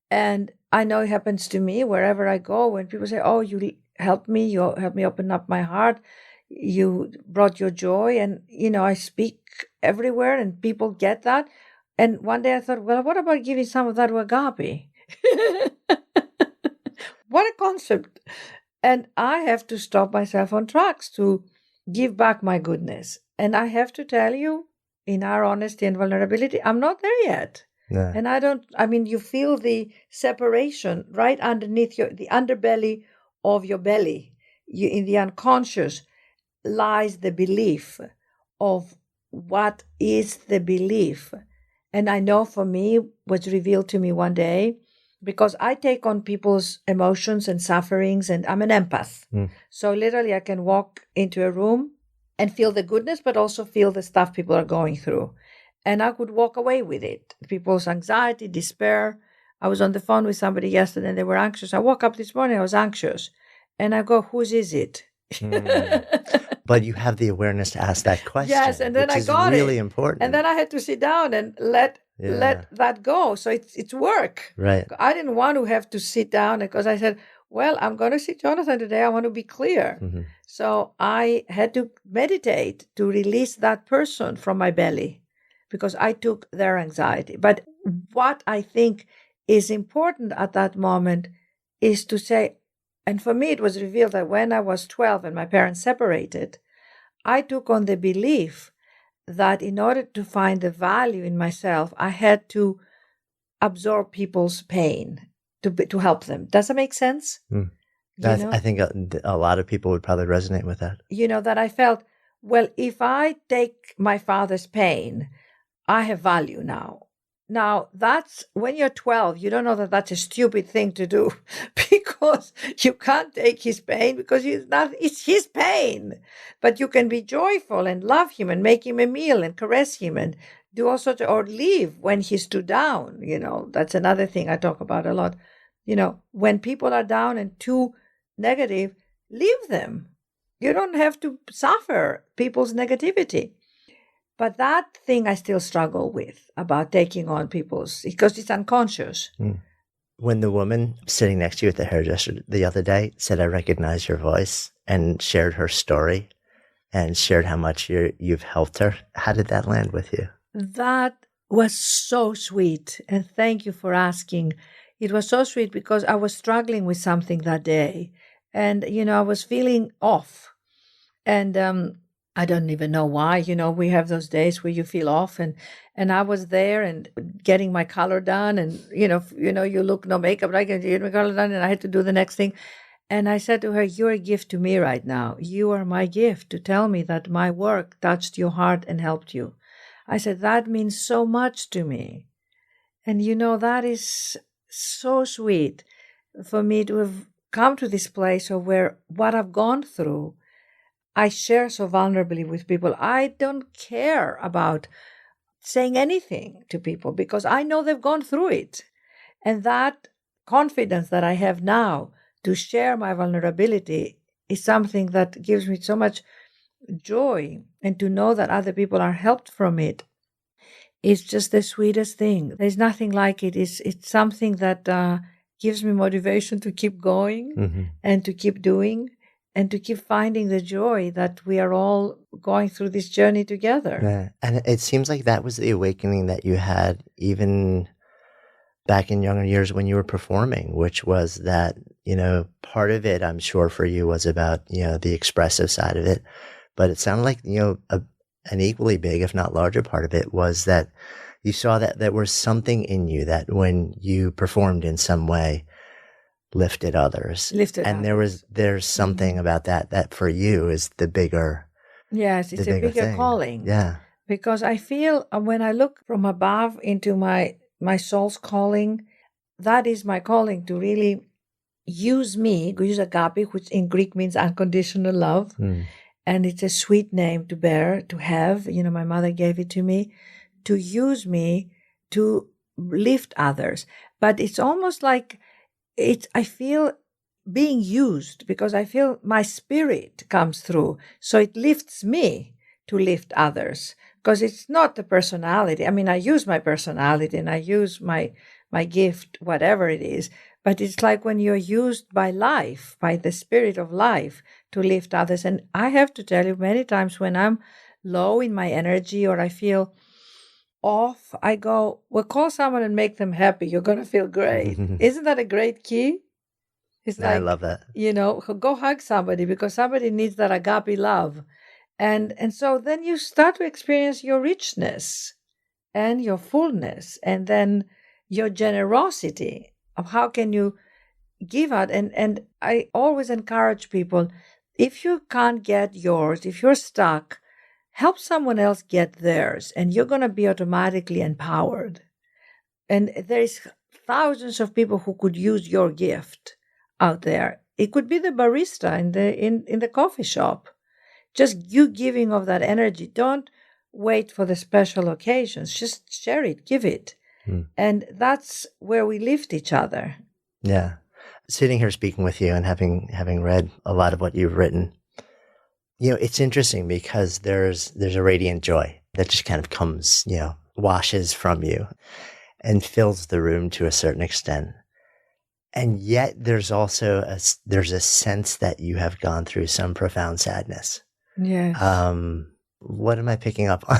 And I know it happens to me wherever I go when people say, oh, you helped me open up my heart. You brought your joy. And, I speak everywhere and people get that. And one day I thought, well, what about giving some of that to Agapi? What a concept. And I have to stop myself on tracks to give back my goodness. And I have to tell you, in our honesty and vulnerability, I'm not there yet. Yeah. And you feel the separation right underneath the underbelly of your belly. In the unconscious lies the belief of what is the belief. And I know for me, was revealed to me one day, because I take on people's emotions and sufferings, and I'm an empath. So literally I can walk into a room and feel the goodness, but also feel the stuff people are going through. And I could walk away with it. People's anxiety, despair. I was on the phone with somebody yesterday and they were anxious. I woke up this morning, I was anxious. And I go, whose is it? But you have the awareness to ask that question. Yes, and then I got really important. And then I had to sit down and let that go. So it's work. Right. I didn't want to have to sit down because I said, well, I'm going to see Jonathan today. I want to be clear. Mm-hmm. So I had to meditate to release that person from my belly because I took their anxiety. But what I think is important at that moment is to say, and for me, it was revealed that when I was 12 and my parents separated, I took on the belief that in order to find the value in myself, I had to absorb people's pain to help them. Does that make sense? I think a lot of people would probably resonate with that. That I felt, well, if I take my father's pain, I have value now. Now, that's when you're 12, you don't know that that's a stupid thing to do because you can't take his pain because it's his pain. But you can be joyful and love him and make him a meal and caress him and do all sorts or leave when he's too down. That's another thing I talk about a lot. When people are down and too negative, leave them. You don't have to suffer people's negativity. But that thing I still struggle with about taking on people's, because it's unconscious. When the woman sitting next to you at the hairdresser the other day said, I recognize your voice, and shared her story and shared how much you've helped her, how did that land with you? That was so sweet. And thank you for asking. It was so sweet because I was struggling with something that day. And, I was feeling off. And I don't even know why. We have those days where you feel off, and I was there and getting my color done, and you look no makeup, like, and you get my color done, and I had to do the next thing. And I said to her, "You're a gift to me right now. You are my gift to tell me that my work touched your heart and helped you." I said, "That means so much to me." And that is so sweet for me to have come to this place of where what I've gone through, I share so vulnerably with people. I don't care about saying anything to people because I know they've gone through it. And that confidence that I have now to share my vulnerability is something that gives me so much joy. And to know that other people are helped from it is just the sweetest thing. There's nothing like it. It's something that gives me motivation to keep going and to keep doing and to keep finding the joy that we are all going through this journey together. Yeah. And it seems like that was the awakening that you had even back in younger years when you were performing, which was that, part of it, I'm sure for you was about, the expressive side of it. But it sounded like, an equally big, if not larger part of it was that you saw that there was something in you that when you performed in some way, lifted others. And there's something about that for you is the bigger. Yes, it's a bigger thing. calling. Yeah. Because I feel when I look from above into my soul's calling, that is my calling to really use Agapi, which in Greek means unconditional love. And it's a sweet name to bear, to have. My mother gave it to me, to use me to lift others. But it's almost like I feel being used because I feel my spirit comes through. So it lifts me to lift others because it's not the personality. I mean, I use my personality and I use my gift, whatever it is. But it's like when you're used by life, by the spirit of life to lift others. And I have to tell you, many times when I'm low in my energy or I feel off, I go, well, call someone and make them happy. You're going to feel great. Isn't that a great key? It's I love that. Go hug somebody because somebody needs that agape love. And so then you start to experience your richness and your fullness and then your generosity of how can you give out. And I always encourage people, if you can't get yours, if you're stuck, help someone else get theirs and you're going to be automatically empowered. And there's thousands of people who could use your gift out there. It could be the barista in the coffee shop. Just you giving of that energy. Don't wait for the special occasions. Just share it, give it. And that's where we lift each other. Yeah. Sitting here speaking with you and having read a lot of what you've written, it's interesting because there's a radiant joy that just kind of comes, washes from you and fills the room to a certain extent. And yet there's also there's a sense that you have gone through some profound sadness. Yes. What am I picking up on?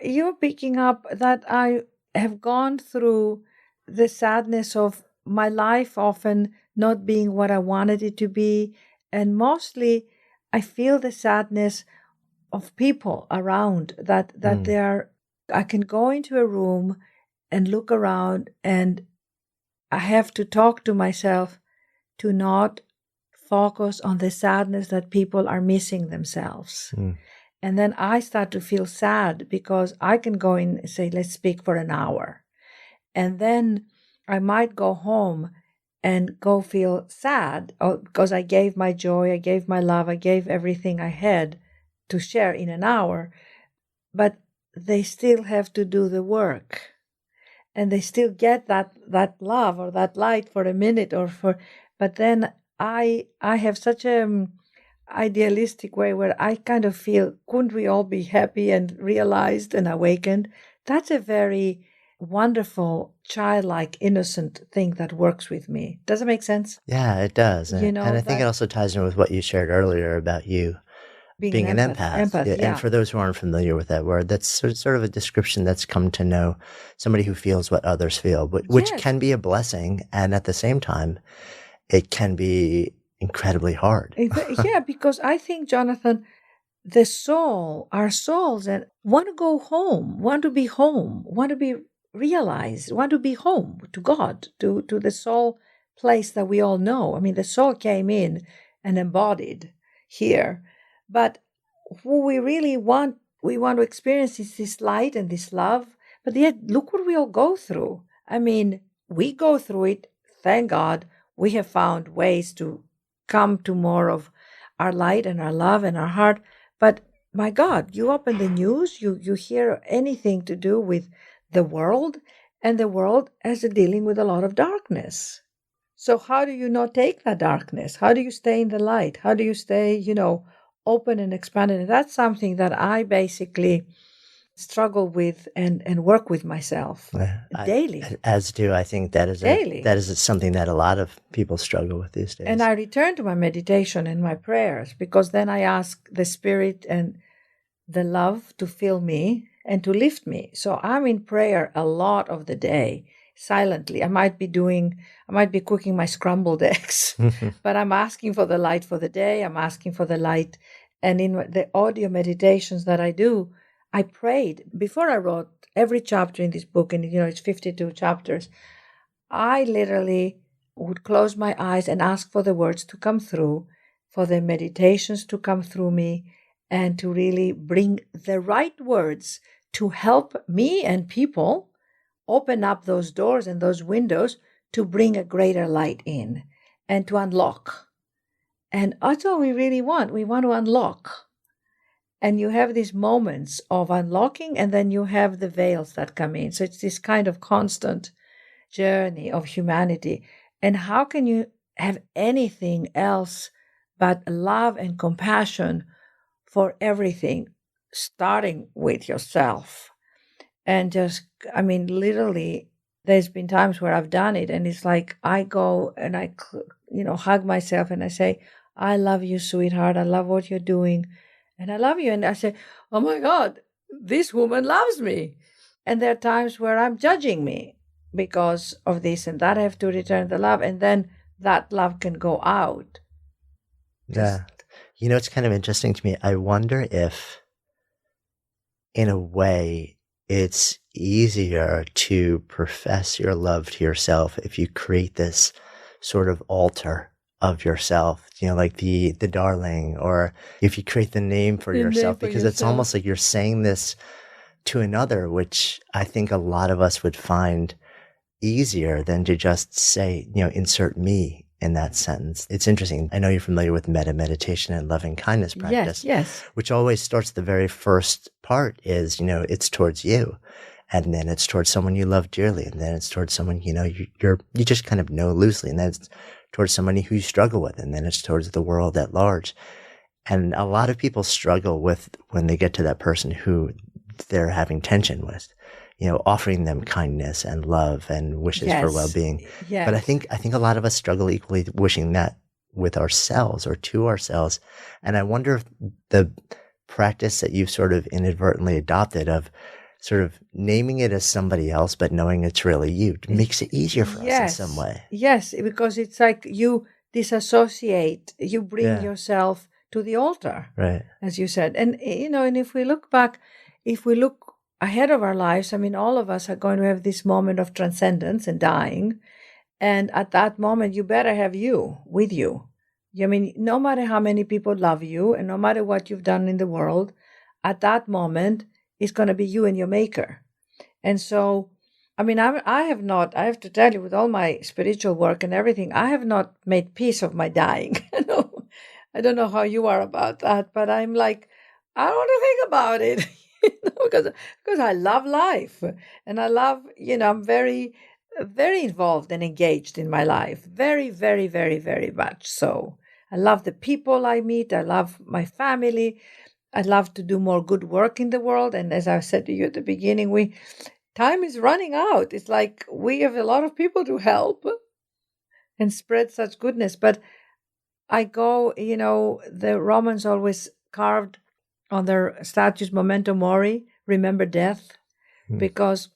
You're picking up that I have gone through the sadness of my life often not being what I wanted it to be. And mostly I feel the sadness of people around that I can go into a room and look around and I have to talk to myself to not focus on the sadness that people are missing themselves. And then I start to feel sad because I can go in and say, let's speak for an hour. And then I might go home and go feel sad because I gave my joy, I gave my love, I gave everything I had to share in an hour. But they still have to do the work. And they still get that love or that light for a minute but then I have such a idealistic way where I kind of feel, couldn't we all be happy and realized and awakened? That's a very wonderful, childlike, innocent thing that works with me. Does it make sense? Yeah, it does. And I think it also ties in with what you shared earlier about you being an empath. Yeah. And for those who aren't familiar with that word, that's sort of a description that's come to know somebody who feels what others feel, which can be a blessing. And at the same time, it can be incredibly hard. Yeah, because I think, Jonathan, the soul, our souls, and want to go home, want to be home, want to be realized, want to be home to God, to the soul place that we all know. I mean, the soul came in and embodied here, but who we really want, we want to experience is this light and this love. But yet, look what we all go through. I mean, we go through it. Thank God, we have found ways to come to more of our light and our love and our heart. But my God, you open the news, you hear anything to do with the world, and the world is dealing with a lot of darkness. So how do you not take that darkness? How do you stay in the light? How do you stay, open and expanded? And that's something that I basically struggle with and work with myself daily. As do I think that is Daily. that is something that a lot of people struggle with these days. And I return to my meditation and my prayers, because then I ask the spirit and the love to fill me and to lift me. So I'm in prayer a lot of the day, silently. I might be cooking my scrambled eggs, but I'm asking for the light for the day. I'm asking for the light. And in the audio meditations that I do, I prayed before I wrote every chapter in this book, and it's 52 chapters. I literally would close my eyes and ask for the words to come through, for the meditations to come through me, and to really bring the right words to help me and people open up those doors and those windows to bring a greater light in and to unlock. And that's all we really want. We want to unlock. And you have these moments of unlocking, and then you have the veils that come in. So it's this kind of constant journey of humanity. And how can you have anything else but love and compassion for everything, starting with yourself? And just, literally, there's been times where I've done it, and it's like I go and I, hug myself and I say, I love you, sweetheart. I love what you're doing. And I love you. And I say, oh my God, this woman loves me. And there are times where I'm judging me because of this and that. I have to return the love. And then that love can go out. Yeah. It's kind of interesting to me. I wonder if, in a way, it's easier to profess your love to yourself if you create this sort of altar of yourself, like the darling, or if you create the name for yourself, because it's almost like you're saying this to another, which I think a lot of us would find easier than to just say, insert me in that sentence. It's interesting. I know you're familiar with meditation and loving kindness practice. Yes. Which always starts, the very first part is, it's towards you. And then it's towards someone you love dearly. And then it's towards someone, you just kind of know loosely. And then it's towards somebody who you struggle with. And then it's towards the world at large. And a lot of people struggle with when they get to that person who they're having tension with, offering them kindness and love and wishes for well-being. Yes. But I think a lot of us struggle equally wishing that with ourselves or to ourselves. And I wonder if the practice that you've sort of inadvertently adopted of sort of naming it as somebody else, but knowing it's really you, makes it easier for us in some way. Yes, because it's like you disassociate, you bring yourself to the altar, right? As you said. And, and if we look back, if we look ahead of our lives, all of us are going to have this moment of transcendence and dying. And at that moment, you better have you with you. No matter how many people love you and no matter what you've done in the world, at that moment, it's going to be you and your maker. And so, I have to tell you, with all my spiritual work and everything, I have not made peace of my dying. I don't know how you are about that, but I'm like, I don't want to think about it, because I love life. And I love, I'm very, very involved and engaged in my life. Very, very, very, very much so. I love the people I meet. I love my family. I love to do more good work in the world. And as I said to you at the beginning, time is running out. It's like we have a lot of people to help and spread such goodness. But I go, the Romans always carved on their statues, memento mori, remember death, because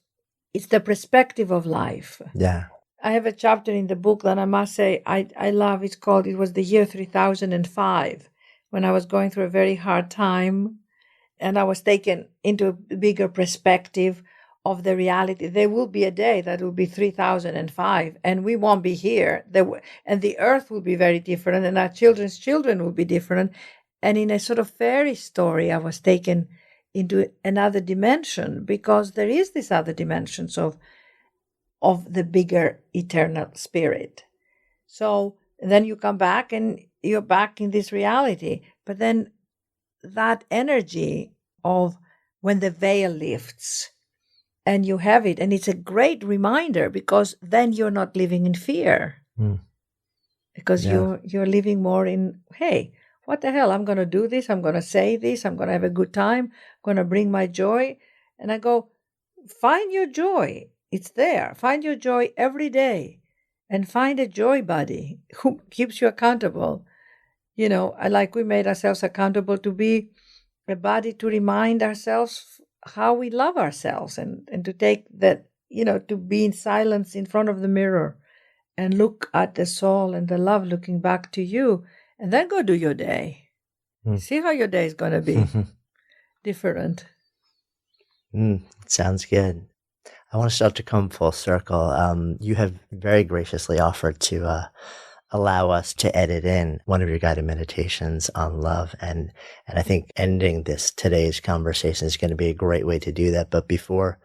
it's the perspective of life. Yeah. I have a chapter in the book that I must say I love. It was the year 3005 when I was going through a very hard time, and I was taken into a bigger perspective of the reality. There will be a day that will be 3005, and we won't be here. And the earth will be very different, and our children's children will be different. And in a sort of fairy story, I was taken into another dimension, because there is this other dimensions of the bigger eternal spirit. So then you come back and you're back in this reality. But then that energy of when the veil lifts and you have it, and it's a great reminder, because then you're not living in fear. Because you're living more in, hey, what the hell, I'm going to do this, I'm going to say this, I'm going to have a good time, I'm going to bring my joy. And I go, find your joy. It's there. Find your joy every day, and find a joy buddy who keeps you accountable. You know, we made ourselves accountable to be a body to remind ourselves how we love ourselves, and to take that, to be in silence in front of the mirror and look at the soul and the love looking back to you, and then go do your day. See how your day is going to be different. Sounds good. I want to start to come full circle. You have very graciously offered to allow us to edit in one of your guided meditations on love. And I think ending today's conversation is going to be a great way to do that. But before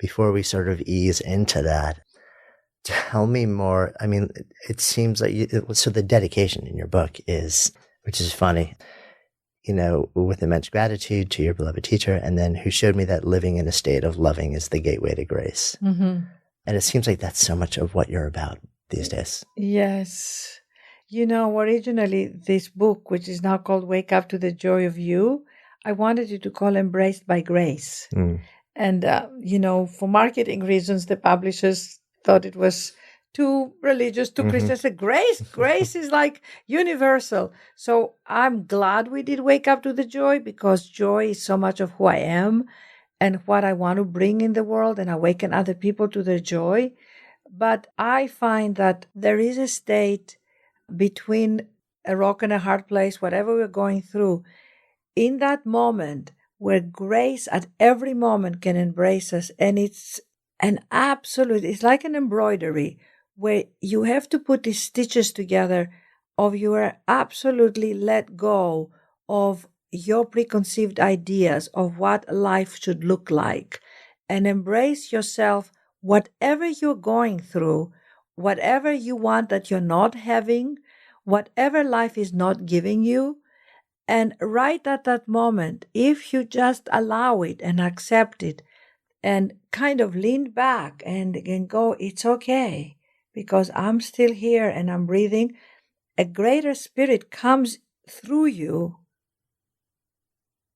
we sort of ease into that, tell me more. I mean, it seems like so the dedication in your book is, which is funny, with immense gratitude to your beloved teacher, and then who showed me that living in a state of loving is the gateway to grace. And it seems like that's so much of what you're about these days. Yes. Originally this book, which is now called Wake Up to the Joy of You, I wanted it to call Embraced by Grace. And, for marketing reasons, the publishers thought it was too religious, too Christian. Said, grace is like universal. So I'm glad we did Wake Up to the Joy, because joy is so much of who I am and what I want to bring in the world and awaken other people to their joy. But I find that there is a state between a rock and a hard place, whatever we're going through, in that moment where grace at every moment can embrace us. And it's it's like an embroidery, where you have to put these stitches together of your absolutely let go of your preconceived ideas of what life should look like, and embrace yourself, whatever you're going through, whatever you want that you're not having, whatever life is not giving you. And right at that moment, if you just allow it and accept it and kind of lean back and go, it's okay, because I'm still here and I'm breathing, a greater spirit comes through you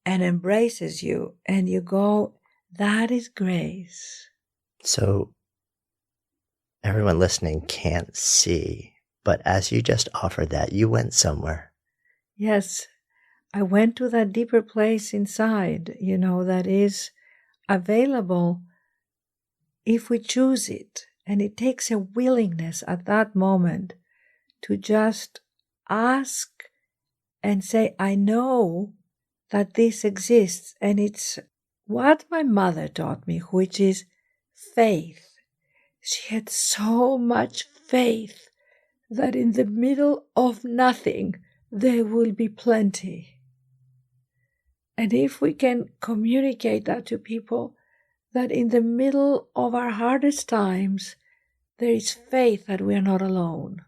and embraces you, and you go, that is grace. So everyone listening can't see, but as you just offered that, you went somewhere. Yes, I went to that deeper place inside, that is available if we choose it. And it takes a willingness at that moment to just ask and say, I know that this exists. And it's what my mother taught me, which is faith. She had so much faith that in the middle of nothing, there will be plenty. And if we can communicate that to people, that in the middle of our hardest times, there is faith that we are not alone.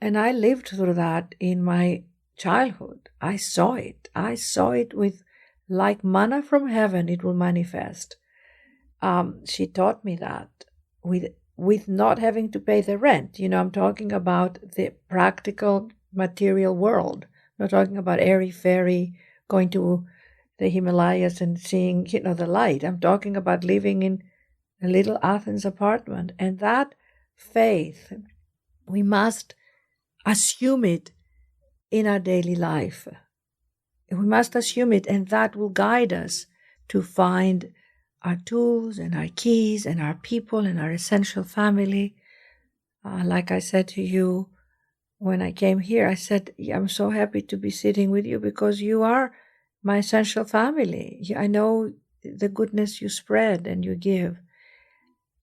And I lived through that in my childhood. I saw it. With like manna from heaven, it will manifest. She taught me that with not having to pay the rent. I'm talking about the practical material world. I'm not talking about airy-fairy going to the Himalayas and seeing, the light. I'm talking about living in a little Athens apartment. And that faith, we must assume it in our daily life. We must assume it, and that will guide us to find our tools and our keys and our people and our essential family Like I said to you when I came here, I said, I'm so happy to be sitting with you because you are my essential family. I know the goodness you spread and you give.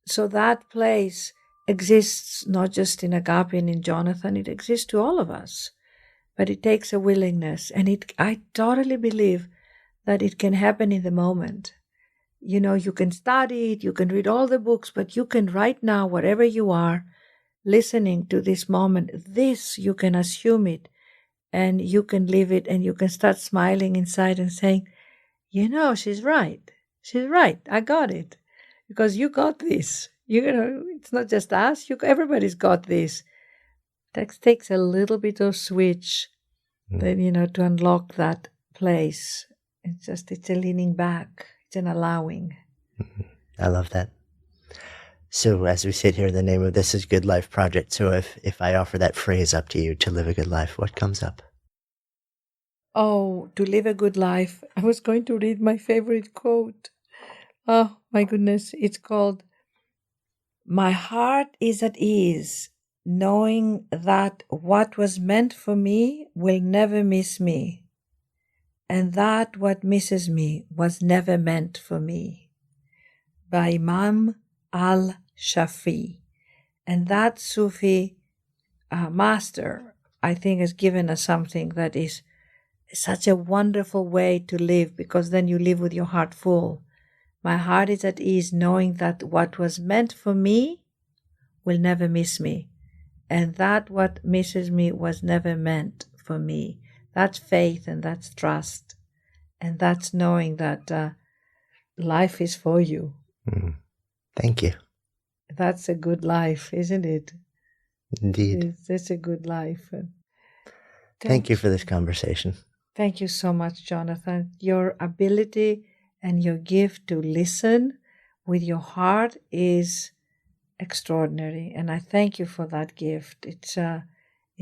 So that place exists not just in Agapi and in Jonathan, it exists to all of us. But it takes a willingness. And I totally believe that it can happen in the moment. You know, you can study it, you can read all the books, but you can right now, wherever you are, listening to this moment, you can assume it and you can live it and you can start smiling inside and saying, you know, she's right. She's right. I got it. Because you got this. You know, it's not just us. Everybody's got this. That takes a little bit of switch, then, you know, to unlock that place. It's a leaning back. It's an allowing. I love that. So as we sit here, the name of this is Good Life Project. So if I offer that phrase up to you, to live a good life, what comes up? Oh, to live a good life. I was going to read my favorite quote. Oh, my goodness. It's called, "My heart is at ease, knowing that what was meant for me will never miss me, and that what misses me was never meant for me." By Imam al-Shafi. And that Sufi master, I think, has given us something that is such a wonderful way to live, because then you live with your heart full. My heart is at ease knowing that what was meant for me will never miss me, and that what misses me was never meant for me. That's faith and that's trust, and that's knowing that life is for you. Thank you. That's a good life, isn't it? Indeed. It's a good life. Thank you for this conversation. Thank you so much, Jonathan. Your ability and your gift to listen with your heart is extraordinary, and I thank you for that gift. It's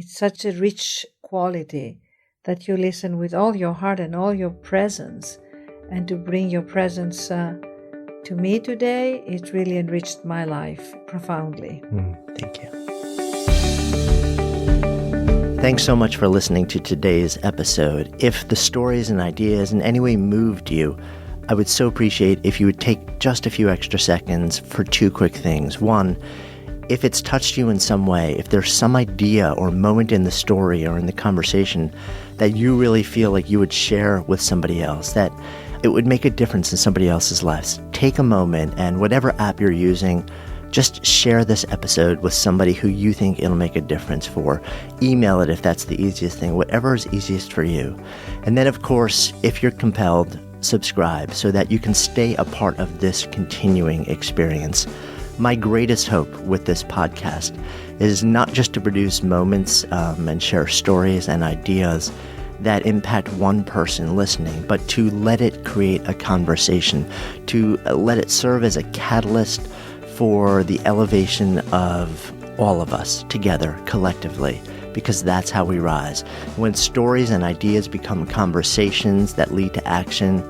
such a rich quality that you listen with all your heart and all your presence, and to bring your presence to me today, it really enriched my life profoundly. Thank you. Thanks so much for listening to today's episode. If the stories and ideas in any way moved you, I would so appreciate if you would take just a few extra seconds for two quick things. One, if it's touched you in some way, if there's some idea or moment in the story or in the conversation that you really feel like you would share with somebody else, that it would make a difference in somebody else's lives, take a moment, and whatever app you're using, just share this episode with somebody who you think it'll make a difference for. Email it if that's the easiest thing, whatever is easiest for you. And then, of course, if you're compelled, subscribe so that you can stay a part of this continuing experience. My greatest hope with this podcast is not just to produce moments and share stories and ideas that impact one person listening, but to let it create a conversation, to let it serve as a catalyst for the elevation of all of us together, collectively, because that's how we rise. When stories and ideas become conversations that lead to action,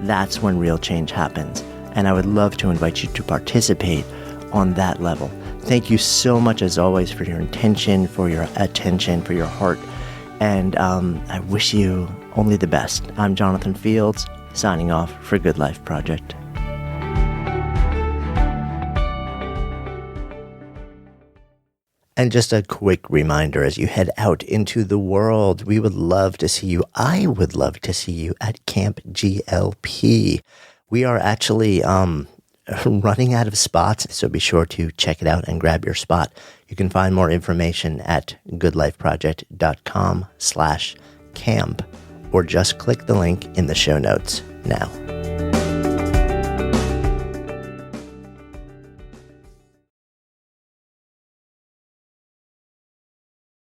that's when real change happens. And I would love to invite you to participate on that level. Thank you so much, as always, for your intention, for your attention, for your heart. And I wish you only the best. I'm Jonathan Fields, signing off for Good Life Project. And just a quick reminder, as you head out into the world, we would love to see you. I would love to see you at Camp GLP. We are actually running out of spots, so be sure to check it out and grab your spot. You can find more information at goodlifeproject.com/camp, or just click the link in the show notes now.